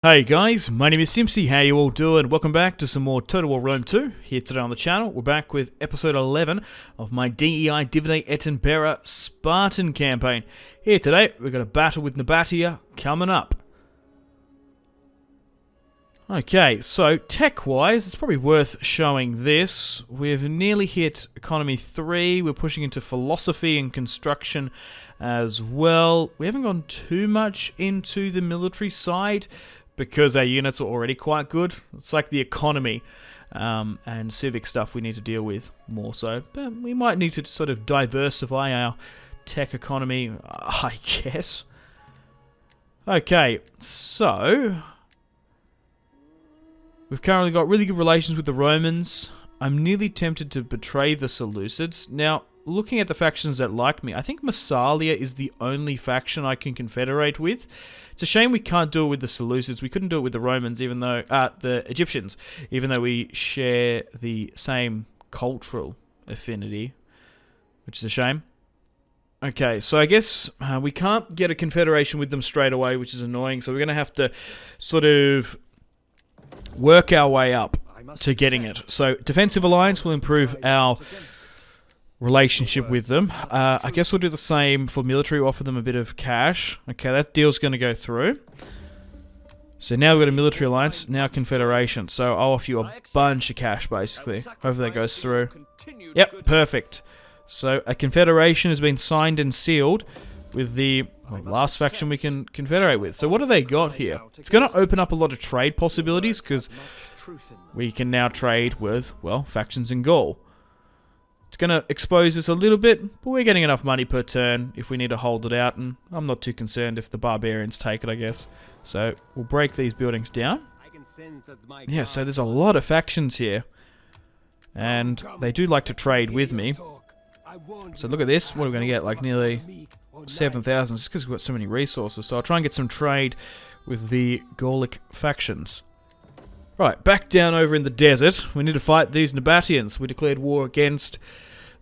Hey guys, my name is Simpsy, how you all doing? Welcome back to some more Total War Rome 2 here today on the channel. We're back with episode 11 of my DEI Divide et Impera Spartan campaign. Here today, we've got a battle with Nabatea coming up. Okay, so tech-wise, it's probably worth showing this. We've nearly hit Economy 3, we're pushing into Philosophy and Construction as well. We haven't gone too much into the military side, because our units are already quite good. It's like the economy and civic stuff we need to deal with more so. But we might need to sort of diversify our tech economy, I guess. Okay, so we've currently got really good relations with the Romans. I'm nearly tempted to betray the Seleucids. Now, looking at the factions that like me, I think Massalia is the only faction I can confederate with. It's a shame we can't do it with the Seleucids. We couldn't do it with the Romans, even though the Egyptians, even though we share the same cultural affinity, which is a shame. Okay, so I guess we can't get a confederation with them straight away, which is annoying. So we're going to have to sort of work our way up to getting it. So defensive alliance will improve our relationship with them. I guess we'll do the same for military, offer them a bit of cash. Okay, that deal's going to go through. So now we've got a military alliance, now confederation. So I'll offer you a bunch of cash, basically. Hopefully that goes through. Yep, perfect. So a confederation has been signed and sealed with the last faction we can confederate with. So what do they got here? It's going to open up a lot of trade possibilities, because we can now trade with, well, factions in Gaul. It's going to expose us a little bit, but we're getting enough money per turn if we need to hold it out, and I'm not too concerned if the barbarians take it, I guess. So we'll break these buildings down. Yeah, so there's a lot of factions here, and they do like to trade with me. So look at this, what are we going to get? Like nearly 7,000, just because we've got so many resources. So I'll try and get some trade with the Gallic factions. Right, back down over in the desert. We need to fight these Nabateans. We declared war against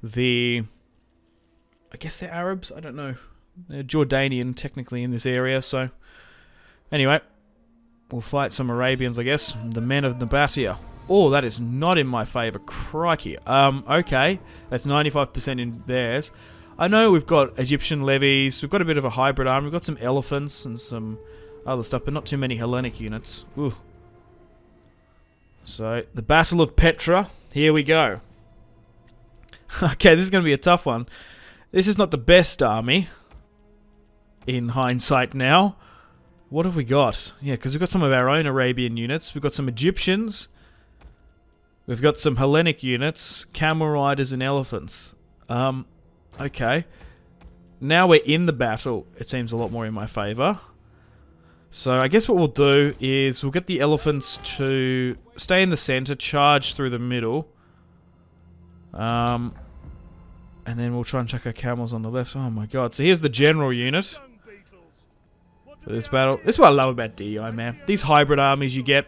the, I guess they're Arabs? I don't know. They're Jordanian, technically, in this area, so anyway, we'll fight some Arabians, I guess. The men of Nabatea. Oh, that is not in my favour. Crikey. Okay, that's 95% in theirs. I know we've got Egyptian levies. We've got a bit of a hybrid army. We've got some elephants and some other stuff, but not too many Hellenic units. Ooh. So, the Battle of Petra, here we go. Okay, this is going to be a tough one. This is not the best army, in hindsight now. What have we got? Yeah, because we've got some of our own Arabian units. We've got some Egyptians. We've got some Hellenic units, camel riders and elephants. Okay. Now we're in the battle. It seems a lot more in my favour. So I guess what we'll do is we'll get the elephants to stay in the center, charge through the middle. And then we'll try and chuck our camels on the left. Oh my god. So here's the general unit for this battle. This is what I love about DEI, man. These hybrid armies you get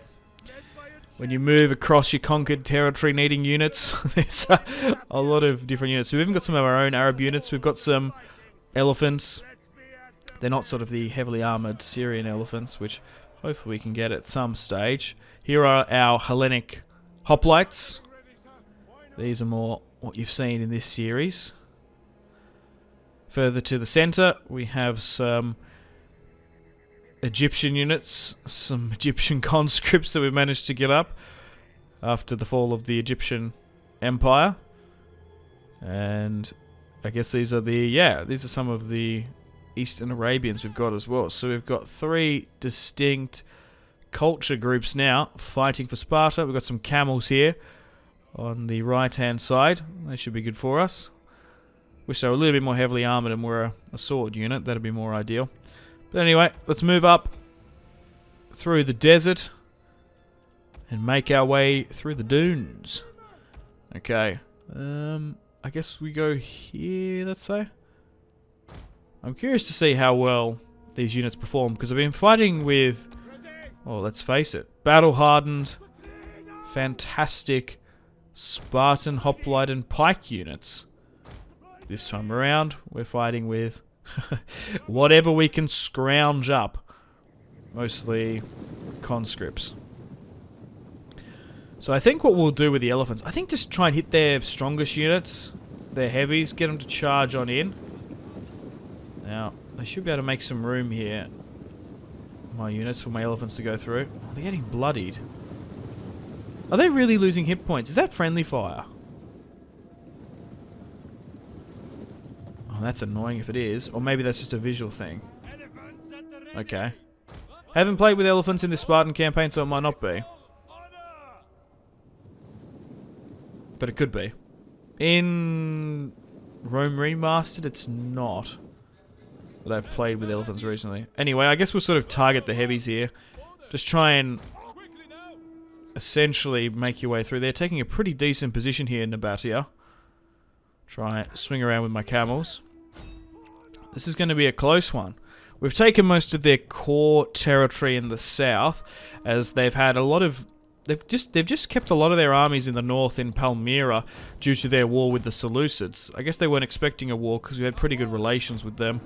when you move across your conquered territory needing units. There's a lot of different units. So we've even got some of our own Arab units. We've got some elephants. They're not sort of the heavily armoured Syrian elephants, which hopefully we can get at some stage. Here are our Hellenic hoplites. These are more what you've seen in this series. Further to the centre, we have some Egyptian units, some Egyptian conscripts that we managed to get up after the fall of the Egyptian Empire. And I guess these are these are some of the Eastern Arabians we've got as well. So we've got three distinct culture groups now fighting for Sparta. We've got some camels here on the right hand side. They should be good for us. Wish they were a little bit more heavily armoured and were a sword unit. That'd be more ideal. But anyway, let's move up through the desert and make our way through the dunes. Okay. I guess we go here, let's say. I'm curious to see how well these units perform, because I've been fighting with, well, let's face it, battle-hardened, fantastic Spartan, hoplite and pike units. This time around, we're fighting with whatever we can scrounge up. Mostly conscripts. So I think what we'll do with the elephants, I think just try and hit their strongest units, their heavies, get them to charge on in. Now, they should be able to make some room here. My units for my elephants to go through. Oh, they're getting bloodied. Are they really losing hit points? Is that friendly fire? Oh, that's annoying if it is. Or maybe that's just a visual thing. Okay. Haven't played with elephants in this Spartan campaign, so it might not be. But it could be. In Rome Remastered, it's not. That I've played with elephants recently. Anyway, I guess we'll sort of target the heavies here. Just try and essentially make your way through. They're taking a pretty decent position here in Nabatea. Try swing around with my camels. This is going to be a close one. We've taken most of their core territory in the south, as they've had a lot of... They've just kept a lot of their armies in the north in Palmyra due to their war with the Seleucids. I guess they weren't expecting a war because we had pretty good relations with them.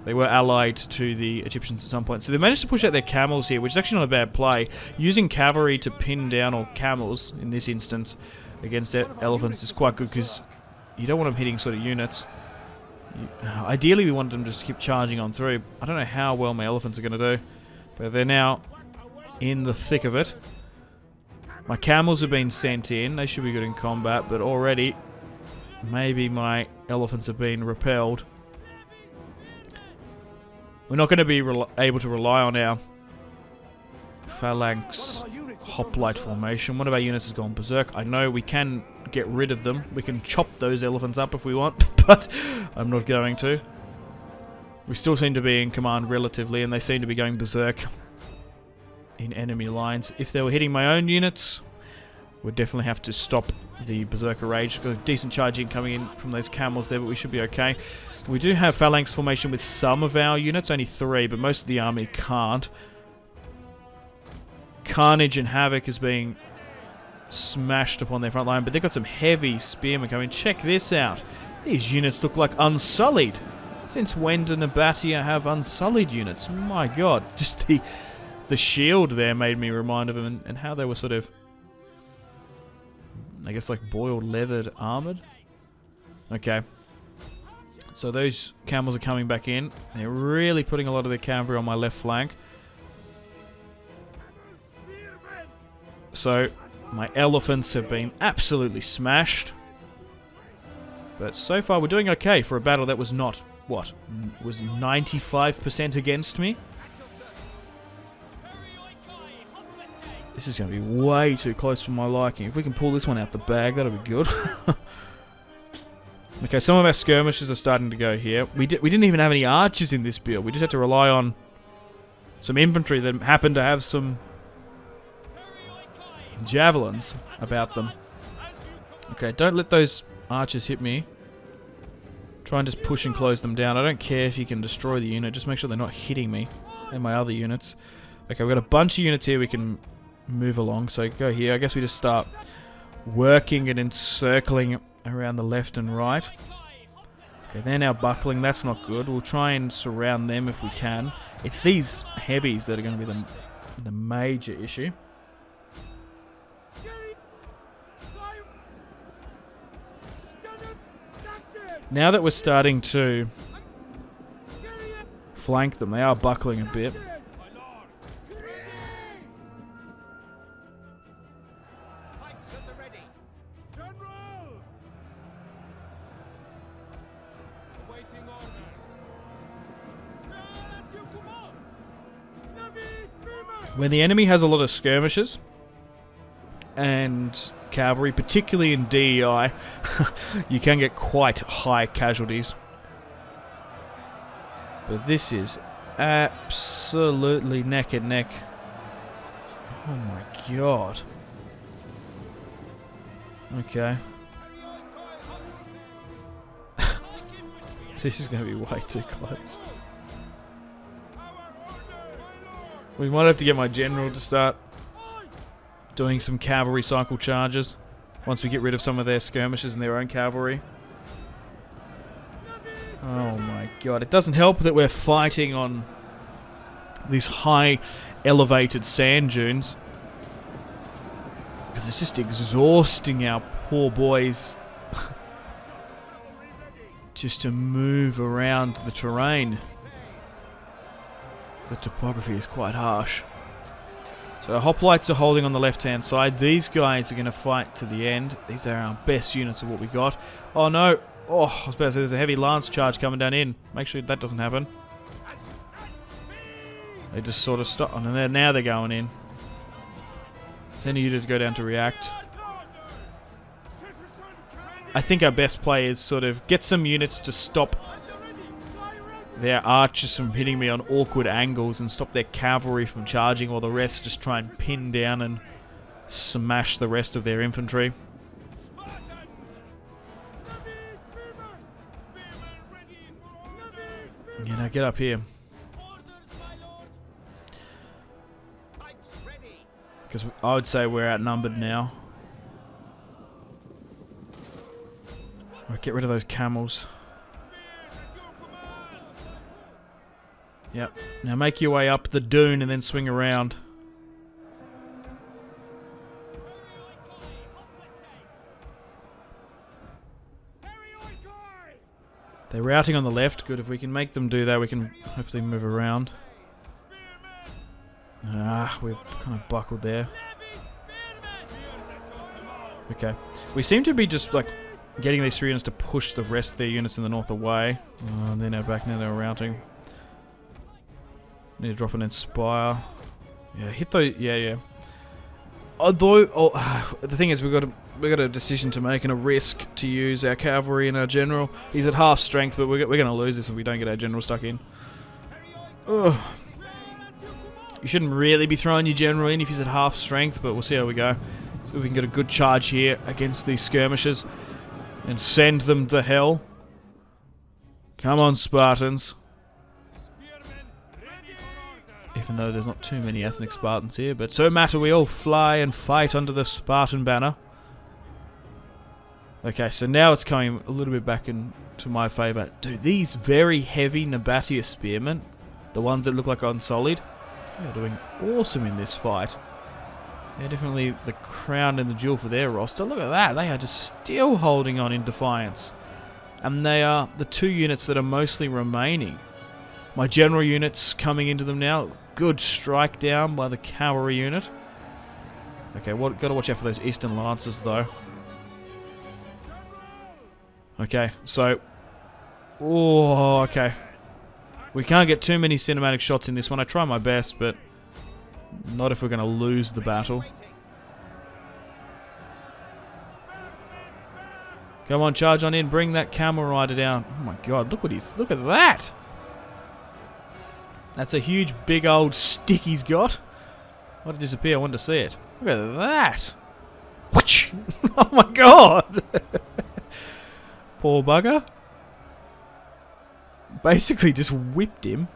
They were allied to the Egyptians at some point. So they managed to push out their camels here, which is actually not a bad play. Using cavalry to pin down, or camels in this instance, against elephants is quite good because you don't want them hitting sort of units. Ideally we want them just to keep charging on through. I don't know how well my elephants are going to do, but they're now in the thick of it. My camels have been sent in. They should be good in combat, but already maybe my elephants have been repelled. We're not going to be able to rely on our phalanx hoplite formation. One of our units has gone berserk. I know we can get rid of them. We can chop those elephants up if we want, but I'm not going to. We still seem to be in command relatively, and they seem to be going berserk in enemy lines. If they were hitting my own units, we'd definitely have to stop the berserker rage. Got a decent charging coming in from those camels there, but we should be okay. We do have phalanx formation with some of our units, only 3, but most of the army can't. Carnage and Havoc is being smashed upon their front line, but they've got some heavy spearmen coming. Check this out. These units look like Unsullied. Since when do Nabatea have Unsullied units? My god, just the shield there made me remind of them, and how they were sort of, I guess, like boiled leathered armored. Okay. So those camels are coming back in. They're really putting a lot of their cavalry on my left flank. So my elephants have been absolutely smashed. But so far we're doing okay for a battle that was not, what, was 95% against me? This is going to be way too close for my liking. If we can pull this one out the bag, that'll be good. Okay, some of our skirmishes are starting to go here. We didn't even have any archers in this build. We just had to rely on some infantry that happened to have some javelins about them. Okay, don't let those archers hit me. Try and just push and close them down. I don't care if you can destroy the unit. Just make sure they're not hitting me and my other units. Okay, we've got a bunch of units here we can move along. So go here. I guess we just start working and encircling around the left and right. Okay, they're now buckling. That's not good. We'll try and surround them if we can. It's these heavies that are going to be the major issue. Now that we're starting to flank them, they are buckling a bit. When the enemy has a lot of skirmishes and cavalry, particularly in DEI, you can get quite high casualties. But this is absolutely neck and neck. Oh my god. Okay. This is going to be way too close. We might have to get my general to start doing some cavalry cycle charges once we get rid of some of their skirmishes and their own cavalry. Oh my god, it doesn't help that we're fighting on this high elevated sand dunes. Because it's just exhausting our poor boys just to move around the terrain. The topography is quite harsh. So hoplites are holding on the left-hand side. These guys are going to fight to the end. These are our best units of what we got. Oh no! Oh, I was about to say there's a heavy lance charge coming down in. Make sure that doesn't happen. They just sort of stop. And now they're going in. Send a unit to go down to react. I think our best play is sort of get some units to stop their archers from hitting me on awkward angles and stop their cavalry from charging, while the rest just try and pin down and smash the rest of their infantry. You know, get up here. Because I would say we're outnumbered now. Right, get rid of those camels. Yep. Now make your way up the dune and then swing around. They're routing on the left. Good. If we can make them do that, we can hopefully move around. Ah, we're kind of buckled there. Okay. We seem to be just like getting these 3 units to push the rest of their units in the north away. And then they're back now, they're routing. Need to drop an Inspire. Yeah, hit those. Yeah. Although, the thing is, we've got a decision to make and a risk to use our cavalry and our general. He's at half strength, but we're going to lose this if we don't get our general stuck in. Ugh. You shouldn't really be throwing your general in if he's at half strength, but we'll see how we go. So we can get a good charge here against these skirmishers and send them to hell. Come on, Spartans. Even though there's not too many ethnic Spartans here, but so matter, we all fly and fight under the Spartan banner. Okay, so now it's coming a little bit back into my favour. Dude, these very heavy Nabatea spearmen, the ones that look like unsullied, they're doing awesome in this fight. They're definitely the crown and the jewel for their roster. Look at that, they are just still holding on in defiance. And they are the 2 units that are mostly remaining. My general unit's coming into them now. Good strike down by the cavalry unit. Okay, gotta watch out for those eastern lances though. Okay, so... Oh, okay. We can't get too many cinematic shots in this one. I try my best, but not if we're going to lose the battle. Come on, charge on in. Bring that camel rider down. Oh my god, look at that! That's a huge, big old stick he's got. Why did it disappear? I wanted to see it. Look at that! Whoosh! Oh my god! Poor bugger. Basically just whipped him.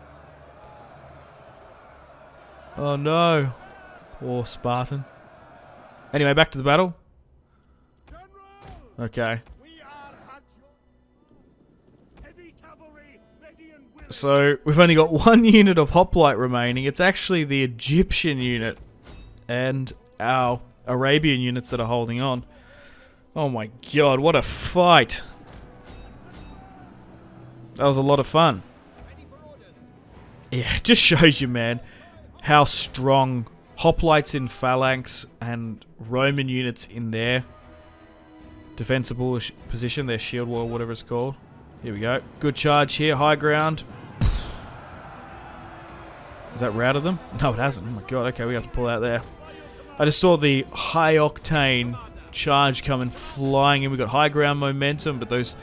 Oh no. Poor Spartan. Anyway, back to the battle. Okay. So, we've only got 1 unit of hoplite remaining. It's actually the Egyptian unit and our Arabian units that are holding on. Oh my god, what a fight. That was a lot of fun. Yeah, it just shows you, man, how strong hoplites in phalanx and Roman units in their defensible position, their shield wall, whatever it's called. Here we go. Good charge here, high ground. Has that routed them? No, it hasn't. Oh my god, okay, we have to pull out there. I just saw the high octane charge coming flying in. We got high ground momentum, but those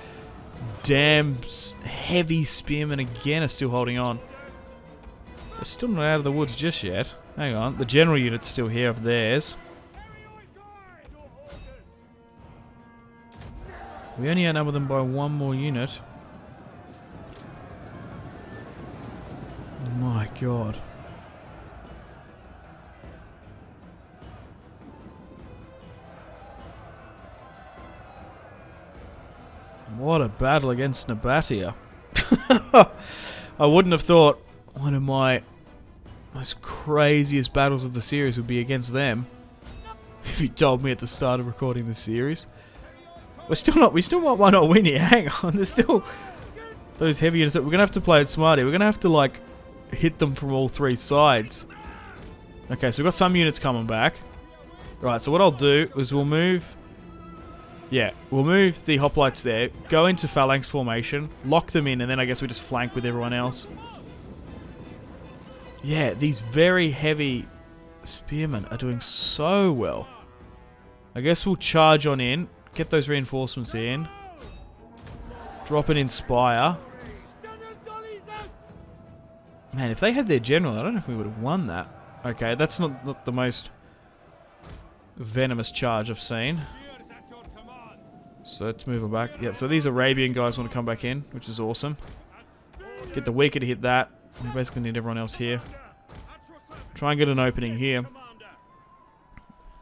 damn heavy spearmen again are still holding on. They're still not out of the woods just yet. Hang on, the general unit's still here of theirs. We only outnumber them by 1 more unit. My god. What a battle against Nabatea. I wouldn't have thought one of my most craziest battles of the series would be against them. If you told me at the start of recording the series. We still might not win here. Hang on, there's still those heavy units. We're going to have to play it smart here. We're going to have to, like, hit them from all three sides. Okay, so we've got some units coming back. Right, so what I'll do is we'll move... Yeah, we'll move the hoplites there, go into phalanx formation, lock them in, and then I guess we just flank with everyone else. Yeah, these very heavy spearmen are doing so well. I guess we'll charge on in, get those reinforcements in, drop an Inspire. Man, if they had their general, I don't know if we would have won that. Okay, that's not the most venomous charge I've seen. So let's move them back. Yeah, so these Arabian guys want to come back in, which is awesome. Get the Weaker to hit that. We basically need everyone else here. Try and get an opening here.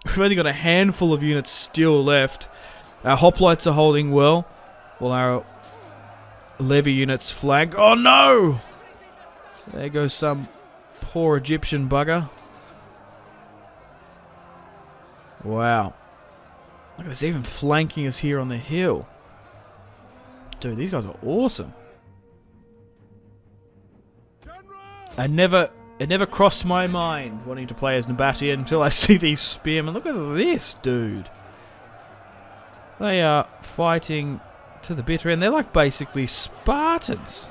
We've only got a handful of units still left. Our hoplites are holding well, while our levy units flank. Oh no! There goes some poor Egyptian bugger. Wow. Look at this, even flanking us here on the hill. Dude, these guys are awesome. It never crossed my mind wanting to play as Nabatea until I see these spearmen. Look at this, dude. They are fighting to the bitter end. They're like basically Spartans.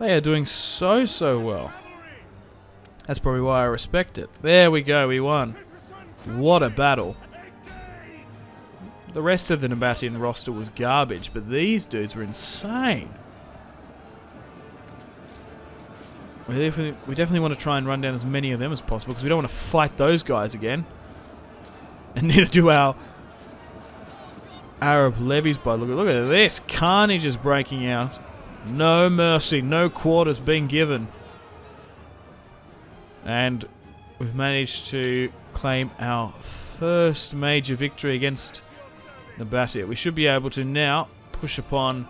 They are doing so well. That's probably why I respect it. There we go, we won. What a battle. The rest of the Nabatean roster was garbage, but these dudes were insane. We definitely want to try and run down as many of them as possible, because we don't want to fight those guys again. And neither do our Arab levies, but look at this. Carnage is breaking out. No mercy, no quarters being given. And we've managed to claim our first major victory against Nabatea. We should be able to now push upon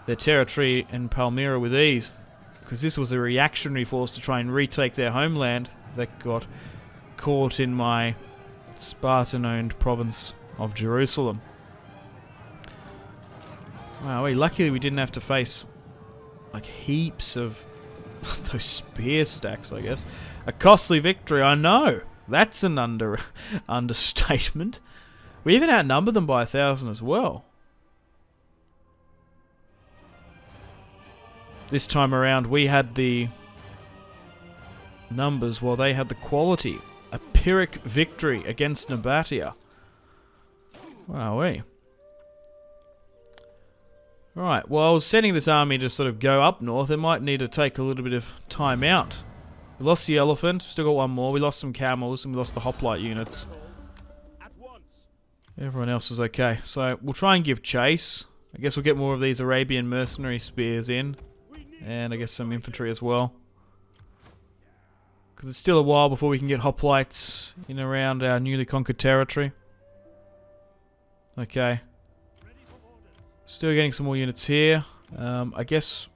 their territory in Palmyra with ease, because this was a reactionary force to try and retake their homeland that got caught in my Spartan-owned province of Jerusalem. Wow, luckily we didn't have to face like heaps of those spear stacks, I guess. A costly victory, I know. That's an understatement. We even outnumbered them by 1,000 as well. This time around we had the numbers while they had the quality. A Pyrrhic victory against Nabatea. Wowee. Right, well, I was sending this army to sort of go up north. It might need to take a little bit of time out. We lost the elephant, still got one more. We lost some camels and we lost the hoplite units. Everyone else was okay. So we'll try and give chase. I guess we'll get more of these Arabian mercenary spears in. And I guess some infantry as well. Because it's still a while before we can get hoplites in around our newly conquered territory. Okay. Still getting some more units here. I guess...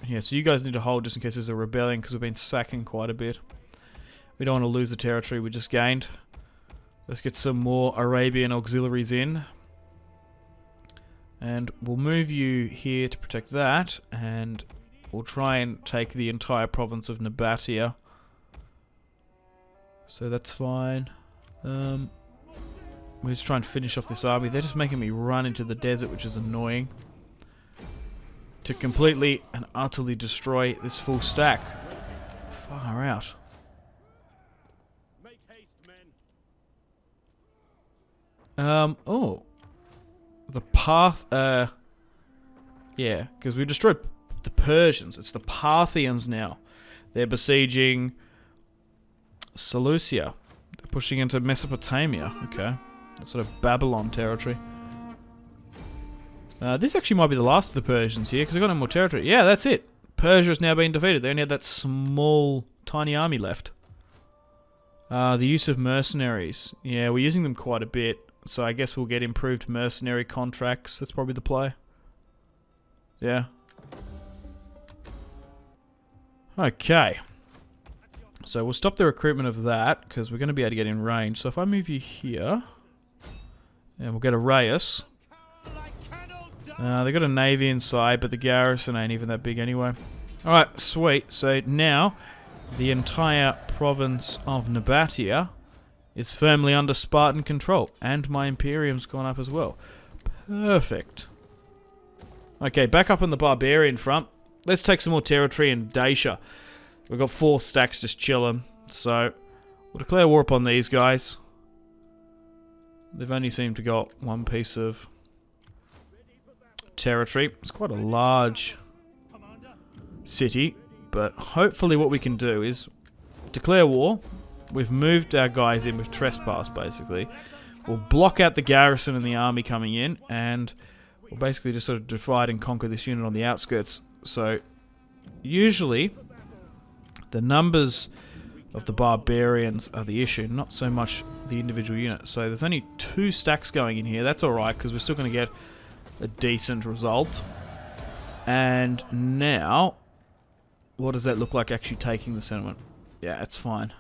Yeah, so you guys need to hold just in case there's a rebellion, because we've been sacking quite a bit. We don't want to lose the territory we just gained. Let's get some more Arabian auxiliaries in. And we'll move you here to protect that, and we'll try and take the entire province of Nabatea. So that's fine. We'll just try and finish off this army. They're just making me run into the desert, which is annoying. To completely and utterly destroy this full stack. Far out. Make haste, men. Oh. The path, yeah, because we destroyed the Persians. It's the Parthians now. They're besieging Seleucia. They're pushing into Mesopotamia. Okay. That's sort of Babylon territory. This actually might be the last of the Persians here, because they've got no more territory. Yeah, that's it. Persia has now been defeated. They only had that small, tiny army left. The use of mercenaries. Yeah, we're using them quite a bit. So I guess we'll get improved mercenary contracts. That's probably the play. Yeah. Okay. So we'll stop the recruitment of that, because we're going to be able to get in range. So if I move you here, and we'll get a Reyes. They got a navy inside, but the garrison ain't even that big anyway. Alright, sweet. So now, the entire province of Nabatea is firmly under Spartan control. And my Imperium's gone up as well. Perfect. Okay, back up on the barbarian front. Let's take some more territory in Dacia. We've got 4 stacks just chilling. So, we'll declare war upon these guys. They've only seemed to got one piece of territory. It's quite a large city, but hopefully what we can do is declare war. We've moved our guys in with trespass, basically. We'll block out the garrison and the army coming in, and we'll basically just sort of divide and conquer this unit on the outskirts. So, usually, the numbers of the barbarians are the issue, not so much the individual unit. So there's only 2 stacks going in here. That's alright, because we're still going to get a decent result. And now, what does that look like actually taking the settlement? Yeah, it's fine.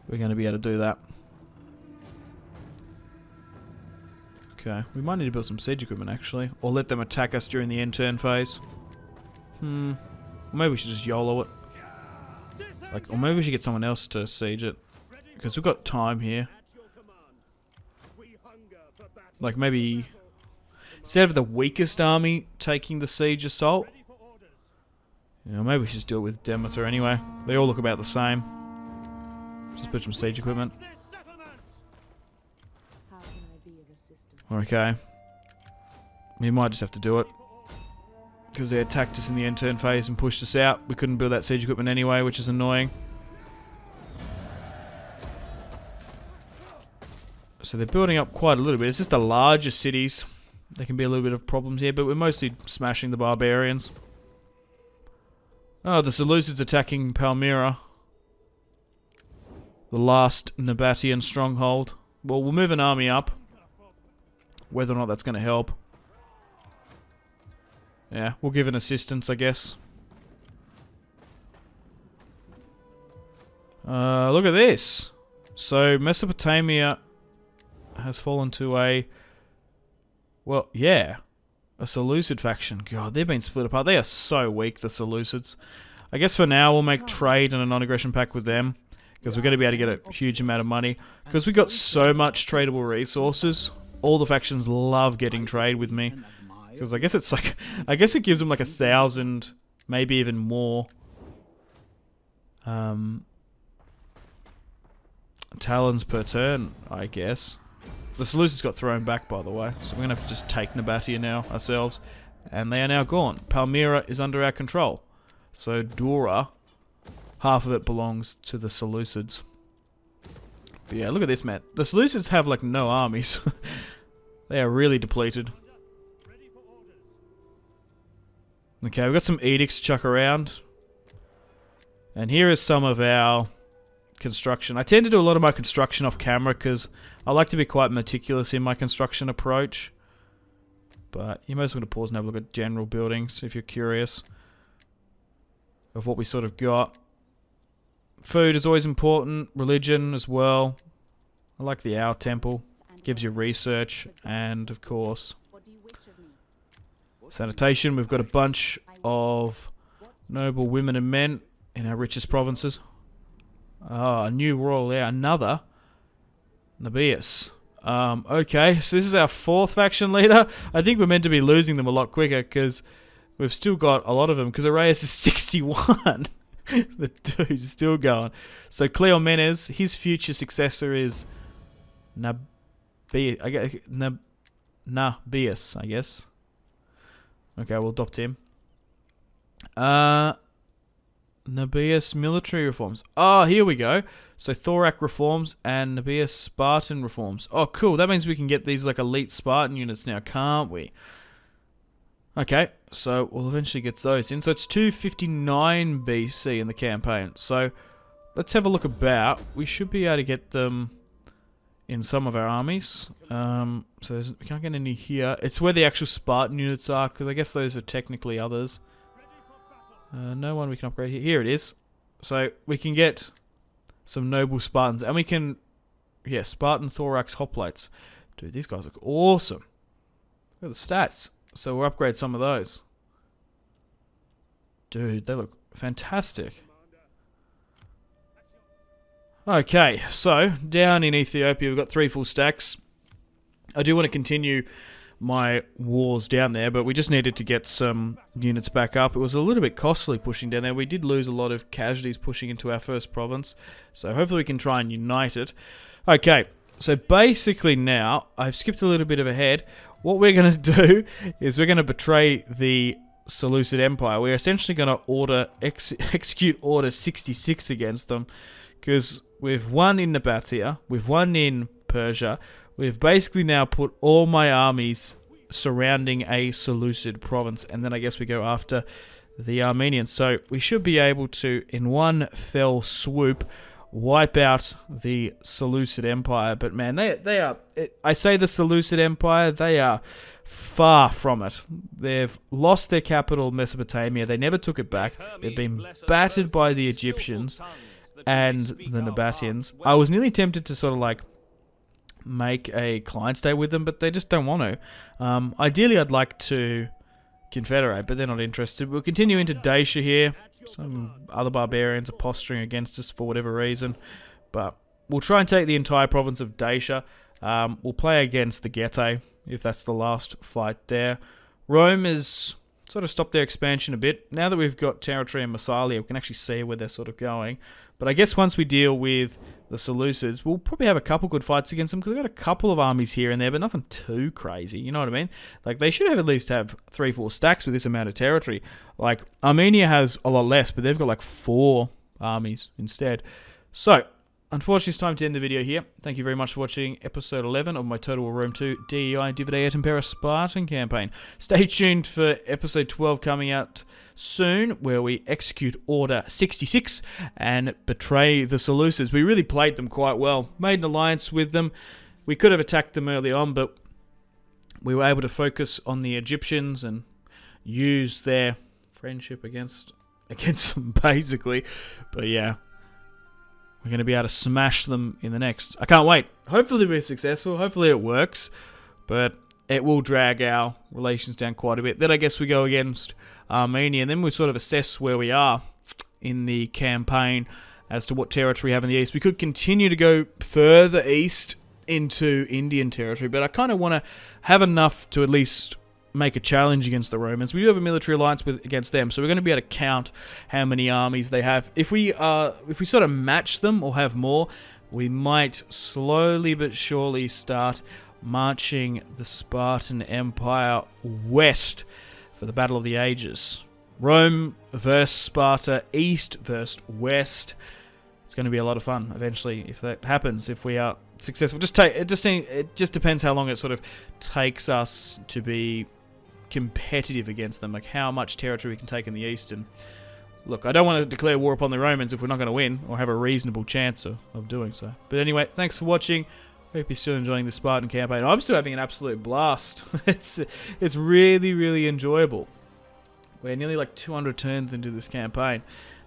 We're going to be able to do that. Okay, we might need to build some siege equipment actually, or let them attack us during the end turn phase. Maybe we should just YOLO it. Like, or maybe we should get someone else to siege it, because we've got time here. Like maybe instead of the weakest army taking the siege assault, you know, maybe we should just do it with Demeter anyway. They all look about the same. Just put some siege equipment. Okay. We might just have to do it, because they attacked us in the end turn phase and pushed us out. We couldn't build that siege equipment anyway, which is annoying. So they're building up quite a little bit. It's just the larger cities. There can be a little bit of problems here, but we're mostly smashing the barbarians. Oh, the Seleucids attacking Palmyra. The last Nabatean stronghold. Well, we'll move an army up. Whether or not that's going to help. Yeah, we'll give an assistance, I guess. Look at this. So, Mesopotamia has fallen to a... Well, yeah. A Seleucid faction. God, they've been split apart. They are so weak, the Seleucids. I guess for now, we'll make trade and a non-aggression pact with them, because we're going to be able to get a huge amount of money. Because we got so much tradable resources. All the factions love getting trade with me. Because I guess it's like... I guess it gives them like 1,000, maybe even more. Talons per turn, I guess. The Seleucids got thrown back, by the way. So we're going to have to just take Nabatea now, ourselves. And they are now gone. Palmyra is under our control. So Dora, half of it belongs to the Seleucids. But yeah, look at this, man. The Seleucids have like no armies. They are really depleted. Okay, we've got some edicts to chuck around. And here is some of our construction. I tend to do a lot of my construction off camera because I like to be quite meticulous in my construction approach. But you might as well pause and have a look at general buildings if you're curious of what we sort of got. Food is always important. Religion as well. I like the Owl Temple. Gives you research. And, of course, sanitation. We've got a bunch of noble women and men in our richest provinces. Ah, a new royal heir. Another Nabius. Okay, so this is our 4th faction leader. I think we're meant to be losing them a lot quicker because we've still got a lot of them. Because Arius is 61. The dude's still going. So Cleomenes, his future successor is Nabius, I guess. Okay, we'll adopt him. Nabius military reforms. Oh, here we go. So Thorak reforms and Nabius Spartan reforms. Oh, cool. That means we can get these like elite Spartan units now, can't we? Okay, so we'll eventually get those in. So it's 259 BC in the campaign. So let's have a look about. We should be able to get them in some of our armies. So we can't get any here. It's where the actual Spartan units are, because I guess those are technically others. No one we can upgrade here. Here it is. So we can get some noble Spartans, and we can, yeah, Spartan thorax hoplites. Dude, these guys look awesome. Look at the stats. So we'll upgrade some of those. Dude, they look fantastic. Okay, so down in Ethiopia, we've got 3 full stacks. I do want to continue my wars down there, but we just needed to get some units back up. It was a little bit costly pushing down there. We did lose a lot of casualties pushing into our first province, so hopefully we can try and unite it. Okay, so basically now, I've skipped a little bit of ahead. What we're going to do is we're going to betray the Seleucid Empire. We're essentially going to execute Order 66 against them, because we've won in Nabatea, we've won in Persia. We've basically now put all my armies surrounding a Seleucid province, and then I guess we go after the Armenians. So we should be able to, in one fell swoop, wipe out the Seleucid Empire. But man, they are, I say the Seleucid Empire, they are far from it. They've lost their capital, Mesopotamia. They never took it back. They've been battered by the Egyptians and the Nabateans. I was nearly tempted to sort of like make a client state with them, but they just don't want to. Ideally, I'd like to confederate, but they're not interested. We'll continue into Dacia here. Some other barbarians are posturing against us for whatever reason, but we'll try and take the entire province of Dacia. We'll play against the Getae, if that's the last fight there. Rome has sort of stopped their expansion a bit. Now that we've got territory in Massalia, we can actually see where they're sort of going. But I guess once we deal with the Seleucids, we'll probably have a couple good fights against them, because we've got a couple of armies here and there, but nothing too crazy, you know what I mean? Like, they should have at least have 3-4 stacks with this amount of territory. Like, Armenia has a lot less, but they've got like 4 armies instead. So, unfortunately, it's time to end the video here. Thank you very much for watching episode 11 of my Total War Rome 2 DEI Divide et Impera Spartan campaign. Stay tuned for episode 12 coming out soon, where we execute Order 66 and betray the Seleucids. We really played them quite well. Made an alliance with them. We could have attacked them early on, but we were able to focus on the Egyptians and use their friendship against them, basically. But yeah, we're going to be able to smash them in the next. I can't wait. Hopefully we're successful. Hopefully it works. But it will drag our relations down quite a bit. Then I guess we go against Armenia, and then we sort of assess where we are in the campaign as to what territory we have in the east. We could continue to go further east into Indian territory, but I kind of want to have enough to at least make a challenge against the Romans. We do have a military alliance against them, so we're going to be able to count how many armies they have. If we sort of match them or have more, we might slowly but surely start marching the Spartan Empire west for the Battle of the Ages. Rome versus Sparta, east versus west. It's going to be a lot of fun eventually if that happens, if we are successful. It just depends how long it sort of takes us to be competitive against them, like how much territory we can take in the east. And look, I don't want to declare war upon the Romans if we're not going to win or have a reasonable chance of doing so. But anyway, thanks for watching. Hope you're still enjoying the Spartan campaign. I'm still having an absolute blast. It's really, really enjoyable. We're nearly like 200 turns into this campaign,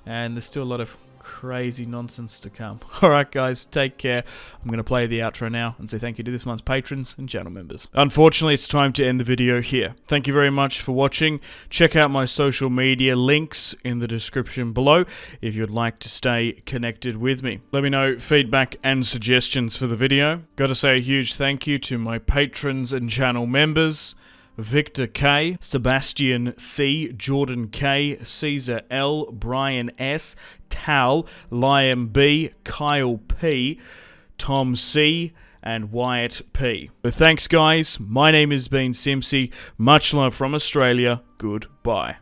and there's still a lot of crazy nonsense to come. Alright guys, take care. I'm going to play the outro now and say thank you to this month's patrons and channel members. Unfortunately, it's time to end the video here. Thank you very much for watching. Check out my social media links in the description below if you'd like to stay connected with me. Let me know feedback and suggestions for the video. Gotta say a huge thank you to my patrons and channel members: Victor K, Sebastian C, Jordan K, Caesar L, Brian S, Tal, Liam B, Kyle P, Tom C, and Wyatt P. But thanks guys, my name has been Simpsy, much love from Australia, goodbye.